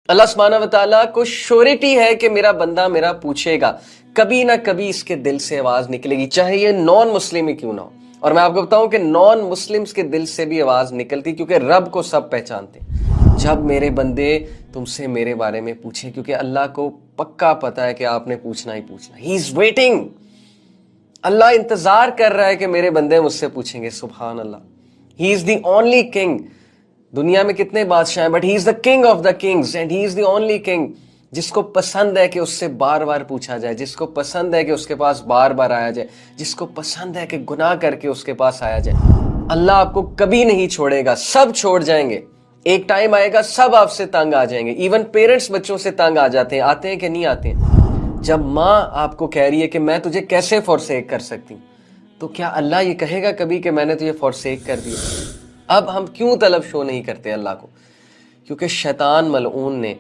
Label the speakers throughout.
Speaker 1: اللہ سبحانہ و تعالیٰ کو شورٹی ہے کہ میرا بندہ میرا پوچھے گا، کبھی نہ کبھی اس کے دل سے آواز نکلے گی، چاہے یہ نان مسلم ہی کیوں نہ ہو۔ اور میں آپ کو بتاؤں کہ نان مسلمز کے دل سے بھی آواز نکلتی، کیونکہ رب کو سب پہچانتے ہیں۔ جب میرے بندے تم سے میرے بارے میں پوچھیں، کیونکہ اللہ کو پکا پتا ہے کہ آپ نے پوچھنا ہی پوچھنا۔ ہی از ویٹنگ، اللہ انتظار کر رہا ہے کہ میرے بندے مجھ سے پوچھیں گے۔ سبحان اللہ، ہی از دی اونلی کنگ۔ دنیا میں کتنے بادشاہ ہیں، but he is the king of the kings and he is the only king, جس کو پسند ہے کہ اس سے بار بار پوچھا جائے، جس کو پسند ہے کہ اس کے پاس بار بار آیا جائے، جس کو پسند ہے کہ گناہ کر کے اس کے پاس آیا جائے۔ اللہ آپ کو کبھی نہیں چھوڑے گا، سب چھوڑ جائیں گے، ایک ٹائم آئے گا سب آپ سے تنگ آ جائیں گے۔ ایون پیرنٹس بچوں سے تنگ آ جاتے ہیں، آتے ہیں کہ نہیں آتے ہیں؟ جب ماں آپ کو کہہ رہی ہے کہ میں تجھے کیسے فورسیک کر سکتی ہوں، تو کیا اللہ یہ کہے گا کبھی کہ میں نے تجھے فورسیک کر دیا؟ اب ہم کیوں طلب شو نہیں کرتے اللہ کو؟ کیونکہ شیطان ملعون نے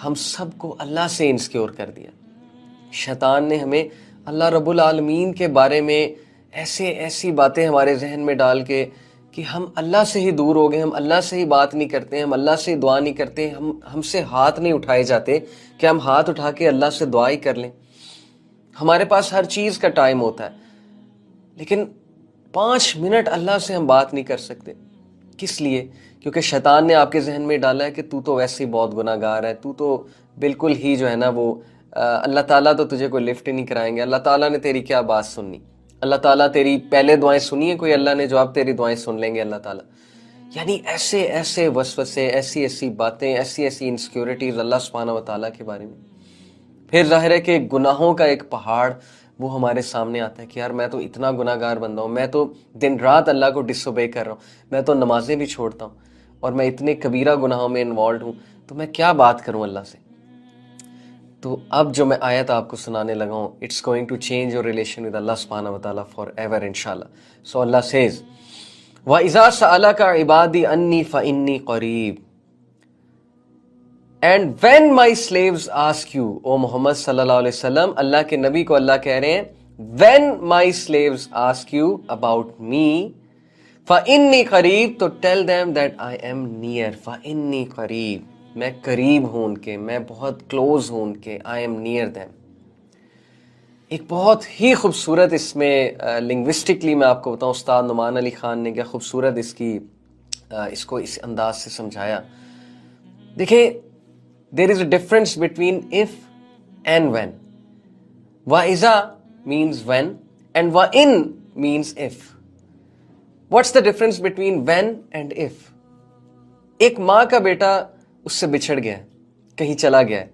Speaker 1: ہم سب کو اللہ سے انسیکیور کر دیا۔ شیطان نے ہمیں اللہ رب العالمین کے بارے میں ایسی باتیں ہمارے ذہن میں ڈال کے کہ ہم اللہ سے ہی دور ہو گئے، ہم اللہ سے ہی بات نہیں کرتے، ہم اللہ سے دعا نہیں کرتے، ہم سے ہاتھ نہیں اٹھائے جاتے کہ ہم ہاتھ اٹھا کے اللہ سے دعا ہی کر لیں۔ ہمارے پاس ہر چیز کا ٹائم ہوتا ہے، لیکن 5 منٹ اللہ سے ہم بات نہیں کر سکتے۔ کس لیے؟ کیونکہ شیطان نے آپ کے ذہن میں ڈالا ہے کہ تو ویسے ہی بہت گناہ گار ہے، تو بالکل ہی جو ہے نا وہ اللہ تعالیٰ تو تجھے کوئی لفٹ ہی نہیں کرائیں گے، اللہ تعالیٰ نے تیری کیا بات سننی، اللہ تعالیٰ تیری پہلے دعائیں سنی ہیں کوئی، اللہ نے جو اب تیری دعائیں سن لیں گے اللہ تعالیٰ۔ یعنی ایسے وسوسے، ایسی باتیں، ایسی انسیکیورٹیز اللہ سبحانہ و تعالیٰ کے بارے میں۔ پھر ظاہر ہے کہ گناہوں کا ایک پہاڑ وہ ہمارے سامنے آتا ہے کہ یار میں تو اتنا گناہ گار بندہ ہوں، میں تو دن رات اللہ کو ڈس اوبے کر رہا ہوں، میں تو نمازیں بھی چھوڑتا ہوں، اور میں اتنے کبیرہ گناہوں میں انوالوڈ ہوں، تو میں کیا بات کروں اللہ سے؟ تو اب جو میں آیت آپ کو سنانے لگا ہوں، it's going to change your relation with Allah سبحانہ و تعالیٰ فار ایور انشاءاللہ۔ سو اللہ سیز وَإِذَا سَأَلَكَ عِبَادِي عَنِّي فَإِنِّي قَرِيبٌ، And when my slaves ask you، او محمد صلی اللہ علیہ وسلم، اللہ کے نبی کو اللہ کہہ رہے ہیں when my slaves ask you about me فَإِنِّي قَرِيب، تو tell them that I am near۔ فَإِنِّي قَرِيب، میں قریب ہوں ان کے، میں بہت کلوز ہوں ان کے، I am near them۔ ایک بہت ہی خوبصورت اس میں لنگوسٹکلی میں آپ کو بتاؤں، استاد نعمان علی خان نے کیا خوبصورت اس کو اس انداز سے سمجھایا۔ دیکھیں there is a difference between if and when۔ وَإِذَا means when and وَإِن means if۔ What's the difference between when and if؟ ایک ماں کا بیٹا اس سے بچھڑ گیا، کہیں چلا گیا ہے،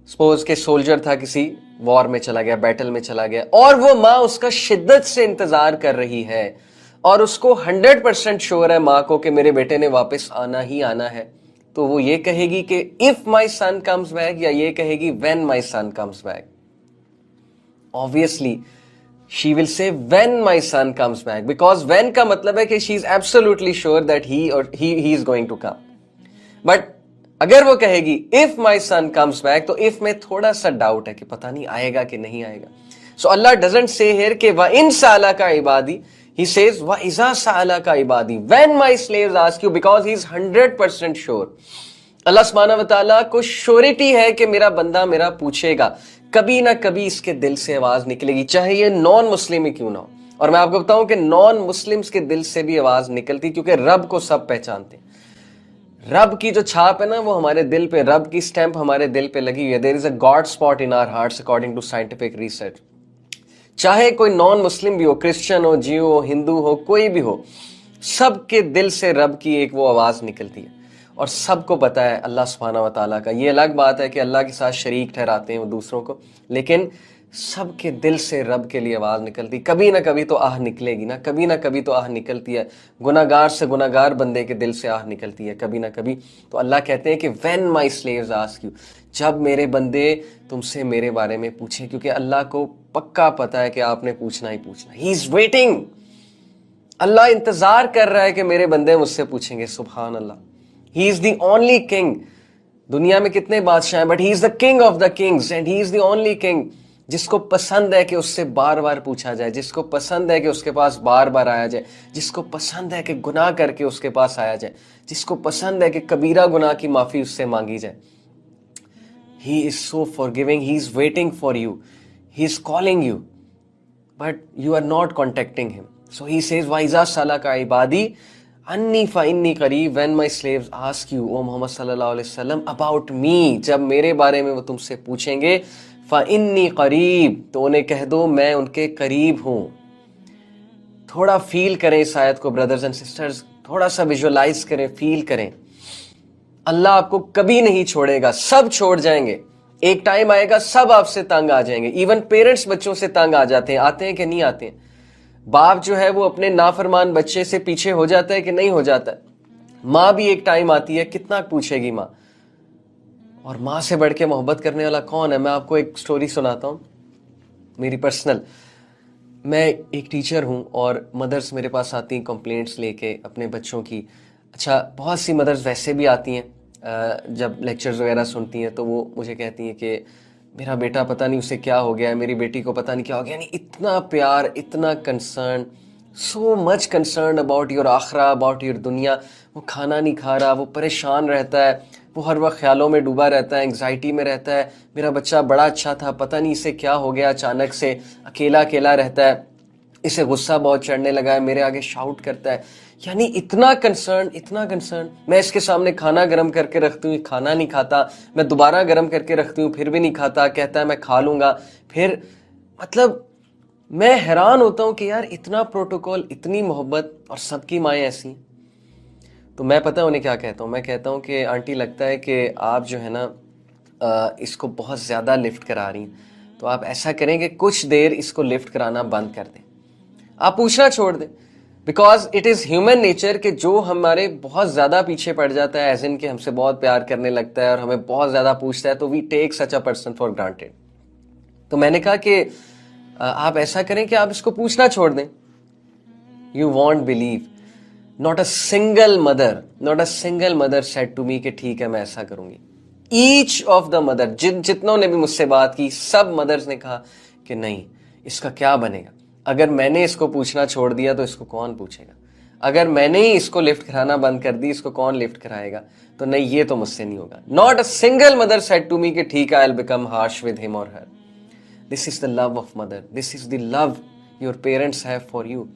Speaker 1: سپوز کہ سولجر تھا، کسی وار میں چلا گیا، بیٹل میں چلا گیا، اور وہ ماں اس کا شدت سے انتظار کر رہی ہے، اور اس کو 100% شور ہے ماں کو کہ میرے بیٹے نے واپس آنا ہی آنا ہے، تو وہ یہ کہے گی کہ if my son comes back، یا یہ کہے گی when my son comes back؟ Obviously she will say when my son comes back، because when کا مطلب ہے کہ she is absolutely sure that he is going to come۔ But اگر وہ کہے گی if my son comes back، تو if میں تھوڑا سا ڈاؤٹ ہے کہ پتہ نہیں آئے گا کہ نہیں آئے گا۔ So Allah doesn't say here کہ وَإِن سَأَلَكَ عِبَادِي، He says وَإِذَا سَأَلَكَ عِبَادِي when my slaves ask you، because he is 100% sure۔ اللہ سبحانہ و تعالیٰ کو شورٹی ہے کہ میرا بندہ میرا پوچھے گا، کبھی نہ کبھی اس کے دل سے آواز نکلے گی، چاہے یہ نان مسلم ہی کیوں نہ ہو۔ اور میں آپ کو بتاؤں کہ نان مسلمز کے دل سے بھی آواز نکلتی، کیونکہ رب کو سب پہچانتے ہیں۔ رب کی جو چھاپ ہے نا وہ ہمارے دل پہ، رب کی سٹیمپ ہمارے دل پہ لگی ہوئی ہے۔ there is a God spot in our hearts according to scientific research۔ چاہے کوئی نان مسلم بھی ہو، کرسچن ہو، جیو ہو، ہندو ہو، کوئی بھی ہو، سب کے دل سے رب کی ایک وہ آواز نکلتی ہے، اور سب کو پتا ہے اللہ سبحانہ و تعالیٰ کا۔ یہ الگ بات ہے کہ اللہ کے ساتھ شریک ٹھہراتے ہیں وہ دوسروں کو، لیکن سب کے دل سے رب کے لیے آواز نکلتی، کبھی نہ کبھی تو آہ نکلے گی نا، کبھی نہ کبھی تو آہ نکلتی ہے، گناہ گار سے گناہ گار بندے کے دل سے آہ نکلتی ہے کبھی نہ کبھی۔ تو اللہ کہتے ہیں کہ when my slaves ask you، جب میرے بندے تم سے میرے بارے میں پوچھیں، کیونکہ اللہ کو پکا پتا ہے کہ آپ نے پوچھنا ہی پوچھنا۔ He is waiting، اللہ انتظار کر رہا ہے کہ میرے بندے مجھ سے پوچھیں گے۔ سبحان اللہ، He is the only king۔ دنیا میں کتنے بادشاہ ہیں، but He is the king of the kings and He is the only king، جس کو پسند ہے کہ اس سے بار بار پوچھا جائے، جس کو پسند ہے کہ اس کے پاس بار بار آیا جائے، جس کو پسند ہے کہ گناہ کر کے اس کے پاس آیا جائے، جس کو پسند ہے کہ کبیرہ گناہ کی معافی اس سے مانگی جائے۔ He is so forgiving. He is waiting for you. He is calling you, but you are not contacting him. So he says, وَإِذَا سَأَلَكَ عِبَادِي أَنِّي فَإِنِّي قَرِيبٌ. When my slaves ask you, O Muhammad sallallahu alaihi wasallam, about me, جب میرے بارے میں وہ تم سے پوچھیں گے, فَإِنِّي قَرِيب, تو انہیں کہہ دو میں ان کے قریب ہوں. تھوڑا فیل کریں اس آیت کو بردرز اینڈ سسٹرز, تھوڑا سا ویژولائز کریں, فیل کریں. اللہ آپ کو کبھی نہیں چھوڑے گا. سب چھوڑ جائیں گے, ایک ٹائم آئے گا سب آپ سے تنگ آ جائیں گے. ایون پیرنٹس بچوں سے تنگ آ جاتے ہیں. آتے ہیں کہ نہیں آتے ہیں؟ باپ جو ہے وہ اپنے نافرمان بچے سے پیچھے ہو جاتا ہے کہ نہیں ہو جاتا ہے؟ ماں بھی ایک ٹائم آتی ہے, کتنا پوچھے گی ماں. اور ماں سے بڑھ کے محبت کرنے والا کون ہے؟ میں آپ کو ایک سٹوری سناتا ہوں میری پرسنل. میں ایک ٹیچر ہوں اور مدرس میرے پاس آتی ہیں کمپلینٹس لے کے اپنے بچوں کی. اچھا, بہت سی مدرس ویسے بھی آتی ہیں جب لیکچرز وغیرہ سنتی ہیں تو وہ مجھے کہتی ہیں کہ میرا بیٹا پتہ نہیں اسے کیا ہو گیا ہے, میری بیٹی کو پتہ نہیں کیا ہو گیا. یعنی اتنا پیار, اتنا concern, so much concern about your آخرہ, اباؤٹ یور دنیا. وہ کھانا نہیں کھا رہا, وہ پریشان رہتا ہے, وہ ہر وقت خیالوں میں ڈوبا رہتا ہے, انگزائٹی میں رہتا ہے. میرا بچہ بڑا اچھا تھا, پتہ نہیں اسے کیا ہو گیا, اچانک سے اکیلا اکیلا رہتا ہے, اسے غصہ بہت چڑھنے لگا ہے, میرے آگے شاؤٹ کرتا ہے. یعنی اتنا کنسرن, اتنا کنسرن. میں اس کے سامنے کھانا گرم کر کے رکھتی ہوں, کھانا نہیں کھاتا. میں دوبارہ گرم کر کے رکھتی ہوں, پھر بھی نہیں کھاتا. کہتا ہے میں کھا لوں گا. پھر مطلب میں حیران ہوتا ہوں کہ یار اتنا پروٹوکول, اتنی محبت, اور سب کی مائیں ایسی ہیں. تو میں پتہ انہیں کیا کہتا ہوں, میں کہتا ہوں کہ آنٹی لگتا ہے کہ آپ جو ہے نا اس کو بہت زیادہ لفٹ کرا رہی ہیں, تو آپ ایسا کریں کہ کچھ دیر اس کو لفٹ کرانا بند کر دیں, آپ پوچھنا چھوڑ دیں. Because it is human nature کہ جو ہمارے بہت زیادہ پیچھے پڑ جاتا ہے, ایز ان کہ ہم سے بہت پیار کرنے لگتا ہے اور ہمیں بہت زیادہ پوچھتا ہے, تو وی ٹیک سچ اے پرسن فار گرانٹیڈ. تو میں نے کہا کہ آپ ایسا کریں کہ آپ اس کو پوچھنا چھوڑ دیں. You want blue, not a single mother said to me کہ ٹھیک ہے میں ایسا کروں گی. Each of the mother, جتنوں نے بھی مجھ سے بات کی, سب مدرز نے کہا کہ نہیں, اس کا کیا بنے گا؟ اگر میں نے اس کو پوچھنا چھوڑ دیا تو اس کو کون پوچھے گا؟ اگر میں نے ہی اس کو لفٹ کرانا بند کر دی, اس کو کون لفٹ کرائے گا؟ تو نہیں, یہ تو مجھ سے نہیں ہوگا. Not a single mother said to me کہ ٹھیک ہے I'll become harsh with him or her. This is the love of mother. This is the love your parents have for you.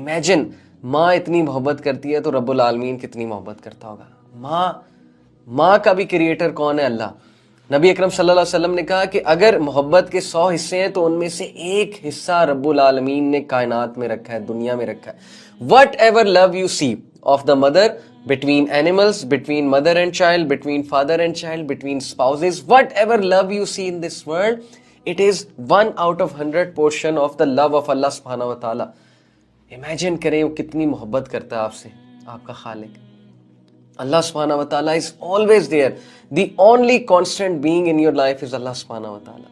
Speaker 1: Imagine, ماں اتنی محبت کرتی ہے تو رب العالمین کتنی محبت کرتا ہوگا. ماں کا بھی کریٹر کون ہے؟ اللہ. نبی اکرم صلی اللہ علیہ وسلم نے کہا کہ اگر محبت کے 100 حصے ہیں تو ان میں سے ایک حصہ رب العالمین نے کائنات میں رکھا ہے, دنیا میں رکھا ہے. Whatever love you see of the mother, between animals, between mother and child, between father and child, between spouses, whatever love you see in this world, it is 1 out of 100 portion of the love of Allah سبحانہ و تعالیٰ. Imagine کریں وہ کتنی محبت کرتا ہے آپ سے, آپ کا خالق. اللہ سبحانہ و تعالیٰ is always there. The only constant being in your life is Allah سبحانہ و تعالیٰ.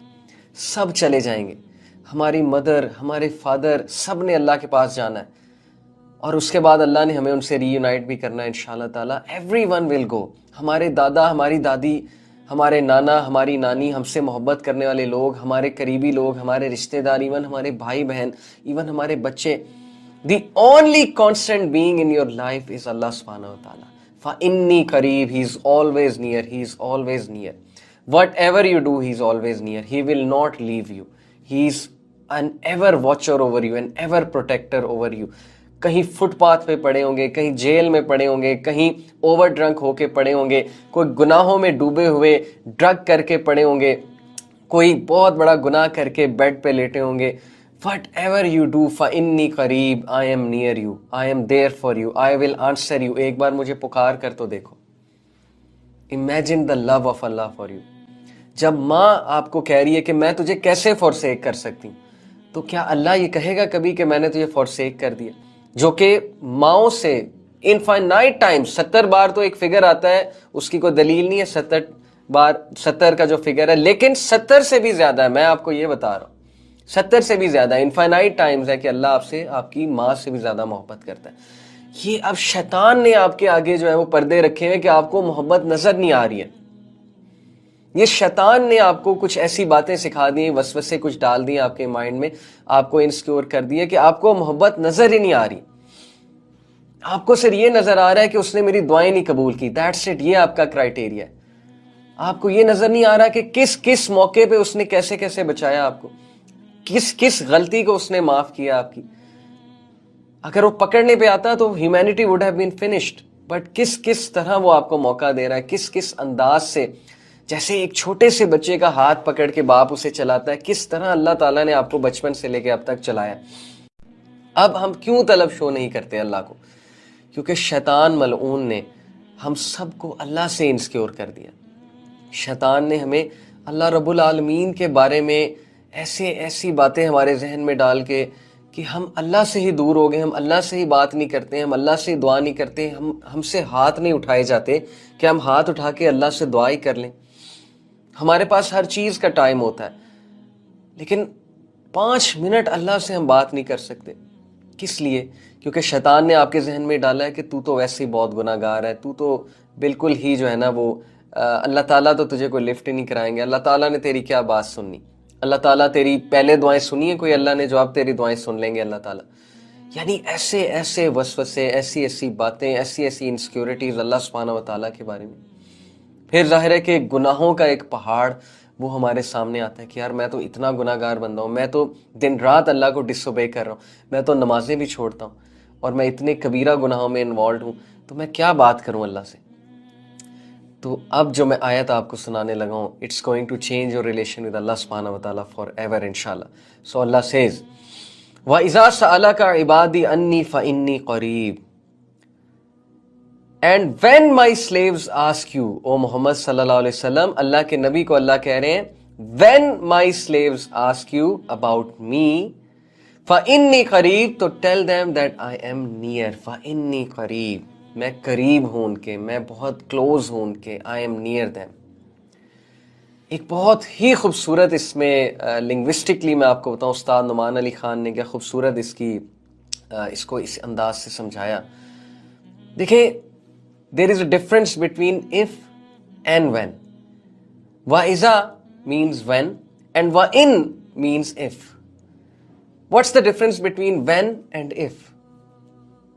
Speaker 1: سب چلے جائیں گے, ہماری مدر, ہمارے فادر, سب نے اللہ کے پاس جانا ہے, اور اس کے بعد اللہ نے ہمیں ان سے ری یونائٹ بھی کرنا ہے انشاءاللہ تعالیٰ. Everyone will go. ہمارے دادا, ہماری دادی, ہمارے نانا, ہماری نانی, ہم سے محبت کرنے والے لوگ, ہمارے قریبی لوگ, ہمارے رشتہ دار, ایون ہمارے بھائی بہن, ایون ہمارے بچے. The only constant being in your life is Allah subhanahu wa ta'ala. فَإِنِّي قَرِيب, He is always near, He is always near. Whatever you do, He is always near. He will not leave you. He is an ever watcher over you, an ever protector over you. کہیں fit path پہ پڑے ہوں گے, کہیں jail میں پڑے ہوں گے, کہیں اوور ڈرنک ہو کے پڑے ہوں گے, کوئی گناہوں میں ڈوبے ہوئے ڈرگ کر کے پڑے ہوں گے, کوئی بہت بڑا گناہ کر کے بیڈ پہ لیٹے ہوں گے. Whatever you do, فَإِنِّي قَرِيب, I am near you, I am there for you, I will answer you. ایک بار مجھے پکار کر تو دیکھو. Imagine the love of Allah for you. جب ماں آپ کو کہہ رہی ہے کہ میں تجھے کیسے forsake کر سکتی ہوں, تو کیا اللہ یہ کہے گا کبھی کہ میں نے تجھے forsake کر دیا؟ جو کہ ماؤں سے infinite times, 70 بار تو ایک فگر آتا ہے, اس کی کوئی دلیل نہیں ہے 70 بار, 70 کا جو فگر ہے, لیکن 70 سے بھی زیادہ ہے. میں آپ کو یہ بتا رہا ہوں, 70 سے بھی زیادہ انفائنائٹ ٹائمز ہے کہ اللہ آپ سے, آپ کی ماں سے بھی زیادہ محبت کرتا ہے. یہ اب شیطان نے آپ کے آگے جو ہے وہ پردے رکھے ہیں کہ آپ کو محبت نظر نہیں آ رہی ہے. یہ شیطان نے آپ کو کچھ ایسی باتیں سکھا دی, وسوسے کچھ ڈال دیے آپ کے مائنڈ میں, آپ کو انسیکیور کر دیے کہ آپ کو محبت نظر ہی نہیں آ رہی. آپ کو صرف یہ نظر آ رہا ہے کہ اس نے میری دعائیں نہیں قبول کی, دیٹس اٹ. یہ آپ کا کرائیٹیریا ہے. آپ کو یہ نظر نہیں آ رہا کہ کس کس موقع پہ اس نے کیسے کیسے بچایا آپ کو, کس کس غلطی کو اس نے معاف کیا آپ کی. اگر وہ پکڑنے پہ آتا تو humanity would have been finished, but کس کس طرح وہ آپ کو موقع دے رہا ہے, کس کس انداز سے, جیسے ایک چھوٹے سے بچے کا ہاتھ پکڑ کے باپ اسے چلاتا ہے, کس طرح اللہ تعالیٰ نے آپ کو بچپن سے لے کے اب تک چلایا. اب ہم کیوں طلب شو نہیں کرتے اللہ کو؟ کیونکہ شیطان ملعون نے ہم سب کو اللہ سے انسیکیور کر دیا. شیطان نے ہمیں اللہ رب العالمین کے بارے میں ایسی باتیں ہمارے ذہن میں ڈال کے کہ ہم اللہ سے ہی دور ہو گئے, ہم اللہ سے ہی بات نہیں کرتے, ہم اللہ سے ہی دعا نہیں کرتے, ہم سے ہاتھ نہیں اٹھائے جاتے کہ ہم ہاتھ اٹھا کے اللہ سے دعا ہی کر لیں. ہمارے پاس ہر چیز کا ٹائم ہوتا ہے, لیکن 5 منٹ اللہ سے ہم بات نہیں کر سکتے. کس لیے؟ کیونکہ شیطان نے آپ کے ذہن میں ڈالا ہے کہ تو ویسے ہی بہت گناہ گار ہے, تو بالکل ہی جو ہے نا وہ اللہ تعالیٰ تو تجھے کوئی لفٹ ہی نہیں کرائیں گے, اللہ تعالیٰ نے تیری کیا بات سننی, اللہ تعالیٰ تیری پہلے دعائیں سنی ہیں کوئی, اللہ نے جو اب تیری دعائیں سن لیں گے اللہ تعالیٰ. یعنی ایسے وسوسے, ایسی باتیں, ایسی انسیکیورٹیز اللہ سبحانہ و تعالیٰ کے بارے میں. پھر ظاہر ہے کہ گناہوں کا ایک پہاڑ وہ ہمارے سامنے آتا ہے کہ یار میں تو اتنا گناہ گار بندہ ہوں, میں تو دن رات اللہ کو ڈس اوبے کر رہا ہوں, میں تو نمازیں بھی چھوڑتا ہوں, اور میں اتنے کبیرہ گناہوں میں انوالوڈ ہوں, تو میں کیا بات کروں اللہ سے. تو اب جو میں آیت آپ کو سنانے لگا ہوں, it's going to change your relation with Allah سبحانہ و تعالیٰ فار ایور انشاءاللہ. سو اللہ سیز وَإِذَا سَأَلَكَ عِبَادِي عَنِّي فَإِنِّي قَرِيبٌ. And when my slaves ask you, او محمد صلی اللہ علیہ وسلم, اللہ کے نبی کو اللہ کہہ رہے ہیں, when my slaves ask you about me, فَإِنِّي قَرِيب, تو tell them that I am near. فَإِنِّي قَرِيب, میں قریب ہوں ان کے, میں بہت کلوز ہوں ان کے. I am near them. ایک بہت ہی خوبصورت اس میں لنگوسٹکلی میں آپ کو بتاؤں, استاد نعمان علی خان نے کیا خوبصورت اس کو اس انداز سے سمجھایا. دیکھیں, there is a difference between if and when. وَإِذَا means when and وَإِن means if. What's the difference between when and if?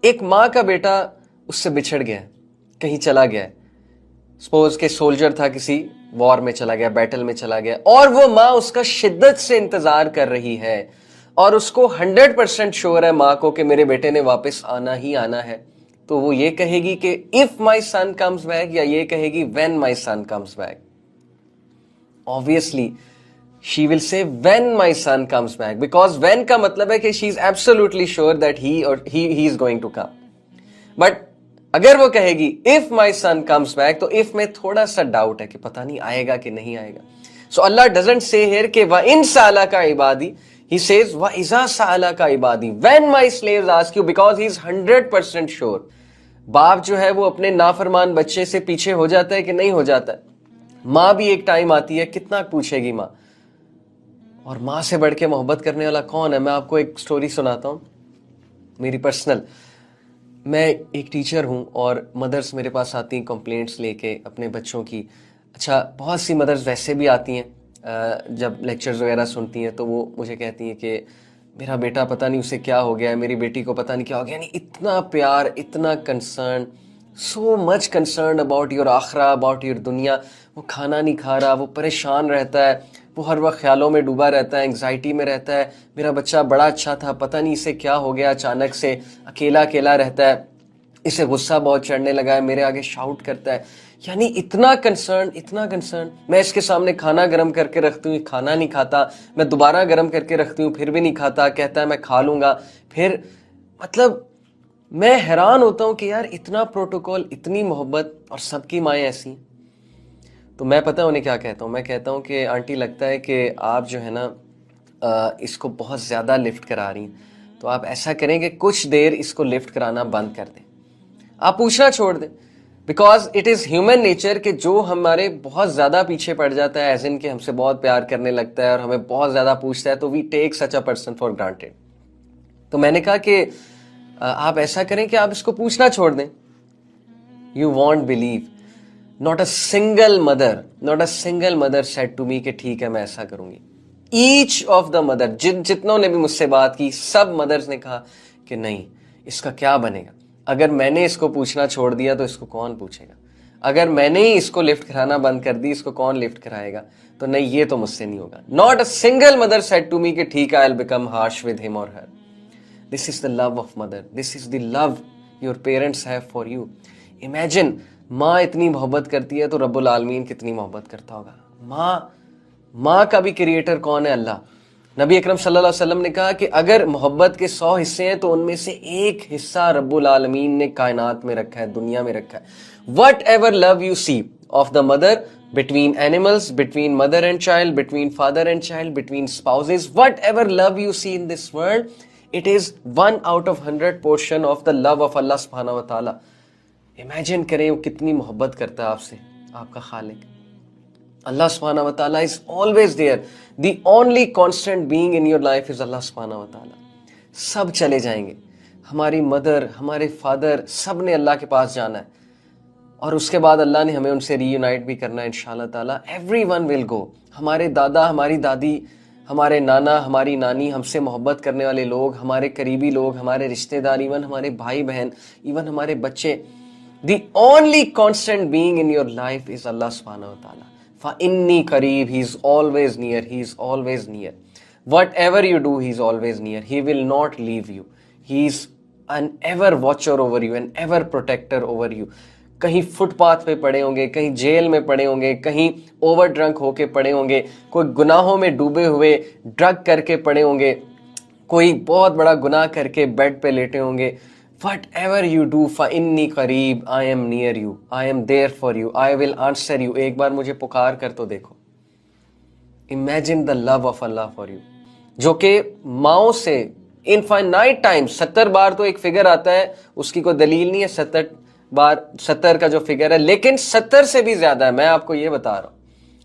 Speaker 1: ایک ماں کا بیٹا اس سے بچھڑ گیا, کہیں چلا گیا ہے, سپوز کہ سولجر تھا, کسی وار میں چلا گیا, بیٹل میں چلا گیا, اور وہ ماں اس کا شدت سے انتظار کر رہی ہے, اور اس کو 100% شور ہے ماں کو کہ میرے بیٹے نے واپس آنا ہی آنا ہے. تو وہ یہ کہے گی کہ if my son comes back, یا یہ کہے گی when my son comes back. Obviously she will say when my son comes back, because when کا مطلب ہے کہ she is absolutely sure that he is going to come. But اگر وہ کہے گی if my son comes back, تو if میں تھوڑا سا ڈاؤٹ ہے کہ پتہ نہیں آئے گا کہ نہیں آئے گا. So Allah doesn't say here کہ وَإِن سَأَلَكَ عِبَادِي, He says وَإِذَا سَأَلَكَ عِبَادِي, when my slaves ask you, because he is 100% sure. باپ جو ہے وہ اپنے نافرمان بچے سے پیچھے ہو جاتا ہے کہ نہیں ہو جاتا ہے. ماں بھی ایک ٹائم آتی ہے, کتنا پوچھے گی ماں, اور ماں سے بڑھ کے محبت کرنے والا کون ہے؟ میں آپ کو ایک سٹوری سناتا ہوں میری پرسنل. میں ایک ٹیچر ہوں, اور مدرس میرے پاس آتی ہیں کمپلینٹس لے کے اپنے بچوں کی. اچھا, بہت سی مدرس ویسے بھی آتی ہیں, جب لیکچرز وغیرہ سنتی ہیں تو وہ مجھے کہتی ہیں کہ میرا بیٹا پتہ نہیں اسے کیا ہو گیا ہے, میری بیٹی کو پتہ نہیں کیا ہو گیا. یعنی اتنا پیار, اتنا concern, so much concern about your آخرہ, اباؤٹ یور دنیا. وہ کھانا نہیں کھا رہا, وہ پریشان رہتا ہے, وہ ہر وقت خیالوں میں ڈوبا رہتا ہے, انگزائٹی میں رہتا ہے. میرا بچہ بڑا اچھا تھا, پتہ نہیں اسے کیا ہو گیا, اچانک سے اکیلا رہتا ہے, اسے غصہ بہت چڑھنے لگا ہے, میرے آگے شاؤٹ کرتا ہے. یعنی اتنا کنسرن. میں اس کے سامنے کھانا گرم کر کے رکھتی ہوں, کھانا نہیں کھاتا, میں دوبارہ گرم کر کے رکھتی ہوں, پھر بھی نہیں کھاتا, کہتا ہے میں کھا لوں گا. پھر مطلب میں حیران ہوتا ہوں کہ یار اتنا پروٹوکول, اتنی محبت, اور سب کی مائیں ایسی ہیں. تو میں پتہ انہیں کیا کہتا ہوں, میں کہتا ہوں کہ آنٹی لگتا ہے کہ آپ جو ہے نا اس کو بہت زیادہ لفٹ کرا رہی ہیں, تو آپ ایسا کریں کہ کچھ دیر اس کو لفٹ کرانا بند کر دیں, آپ پوچھنا چھوڑ دیں. Because it is human nature کہ جو ہمارے بہت زیادہ پیچھے پڑ جاتا ہے, ایز ان کہ ہم سے بہت پیار کرنے لگتا ہے اور ہمیں بہت زیادہ پوچھتا ہے, تو وی ٹیک سچ اے پرسن فار گرانٹیڈ. تو میں نے کہا کہ آپ ایسا کریں کہ آپ اس کو پوچھنا چھوڑ دیں. You want blue, not a single mother said to me کہ ٹھیک ہے میں ایسا کروں گی. ایچ آف دا مدر, جتنوں نے بھی مجھ سے بات کی, سب مدرز نے کہا کہ نہیں, اس کا کیا بنے گا, اگر میں نے اس کو پوچھنا چھوڑ دیا تو اس کو کون پوچھے گا, اگر میں نے ہی اس کو لفٹ کرانا بند کر دی، اس کو کون لفٹ کرائے گا؟ تو نہیں، یہ تو مجھ سے نہیں ہوگا. Not a single mother said to me کہ ٹھیک ہے، I'll become harsh with him or her. This is the love of mother. This is the love your parents have for you. Imagine, ماں اتنی محبت کرتی ہے تو رب العالمین کتنی محبت کرتا ہوگا. ماں کا بھی کریٹر کون ہے؟ اللہ. نبی اکرم صلی اللہ علیہ وسلم نے کہا کہ اگر محبت کے 100 حصے ہیں تو ان میں سے ایک حصہ رب العالمین نے کائنات میں رکھا ہے، دنیا میں رکھا ہے. Whatever love you see of the mother, between animals, between mother and child, between father and child, between spouses, whatever love you see in this world, it is 1 out of 100 portion of the love of Allah سبحانہ و تعالی. Imagine کریں وہ کتنی محبت کرتا ہے آپ سے، آپ کا خالق. اللہ سبحانہ و تعالیٰ is always there. The only constant being in your life is اللہ سبحانہ و تعالیٰ. سب چلے جائیں گے، ہماری مدر، ہمارے فادر، سب نے اللہ کے پاس جانا ہے، اور اس کے بعد اللہ نے ہمیں ان سے ری یونائٹ بھی کرنا ہے انشاءاللہ تعالیٰ. Everyone will go. ہمارے دادا، ہماری دادی، ہمارے نانا، ہماری نانی، ہم سے محبت کرنے والے لوگ، ہمارے قریبی لوگ، ہمارے رشتہ دار، ایون ہمارے بھائی بہن، ایون ہمارے بچے. The only constant being in your life is Allah subhanahu wa ta'ala. فَإِنِّي قَرِيب. He is always near. He is always near. Whatever you do, He is always near. He will not leave you. He is an ever watcher over you, an ever protector over you. کہیں fit path پہ پڑے ہوں گے، کہیں jail میں پڑے ہوں گے، کہیں اوور ڈرنک ہو کے پڑے ہوں گے، کوئی گناہوں میں ڈوبے ہوئے ڈرگ کر کے پڑے ہوں گے، کوئی بہت بڑا گناہ کر کے بیڈ پہ لیٹے ہوں گے. Whatever you do, فَإِنِّي قَرِيب. I am near you. I am there for you. I will answer you. ایک بار مجھے پکار کر تو دیکھو. Imagine the love of Allah for you. جو کہ ماؤں سے infinite times 70 بار تو ایک فگر آتا ہے، اس کی کوئی دلیل نہیں ہے 70 کا جو فگر ہے، لیکن 70 سے بھی زیادہ ہے. میں آپ کو یہ بتا رہا ہوں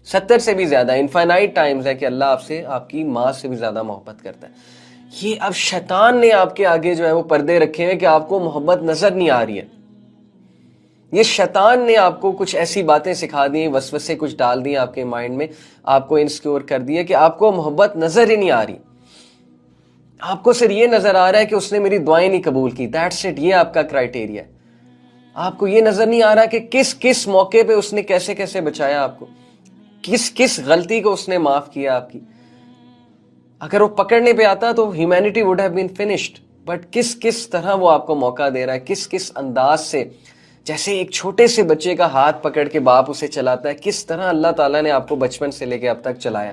Speaker 1: 70 سے بھی زیادہ انفائنائٹ ٹائمز ہے کہ اللہ آپ سے، آپ کی ماں سے بھی زیادہ محبت کرتا ہے. یہ اب شیطان نے آپ کے آگے جو ہے وہ پردے رکھے ہیں کہ آپ کو محبت نظر نہیں آ رہی ہے. یہ شیطان نے آپ کو کچھ ایسی باتیں سکھا دی، وسوسے کچھ ڈال دیے آپ کے مائنڈ میں، آپ کو انسیکیور کر دیا کہ آپ کو محبت نظر ہی نہیں آ رہی. آپ کو صرف یہ نظر آ رہا ہے کہ اس نے میری دعائیں نہیں قبول کی. That's it. یہ آپ کا کرائٹیریا ہے. آپ کو یہ نظر نہیں آ رہا کہ کس کس موقع پہ اس نے کیسے کیسے بچایا آپ کو، کس کس غلطی کو اس نے معاف کیا آپ کی. اگر وہ پکڑنے پہ آتا تو humanity would have been finished. But کس کس طرح وہ آپ کو موقع دے رہا ہے، کس کس انداز سے، جیسے ایک چھوٹے سے بچے کا ہاتھ پکڑ کے باپ اسے چلاتا ہے، کس طرح اللہ تعالیٰ نے آپ کو بچپن سے لے کے اب تک چلایا.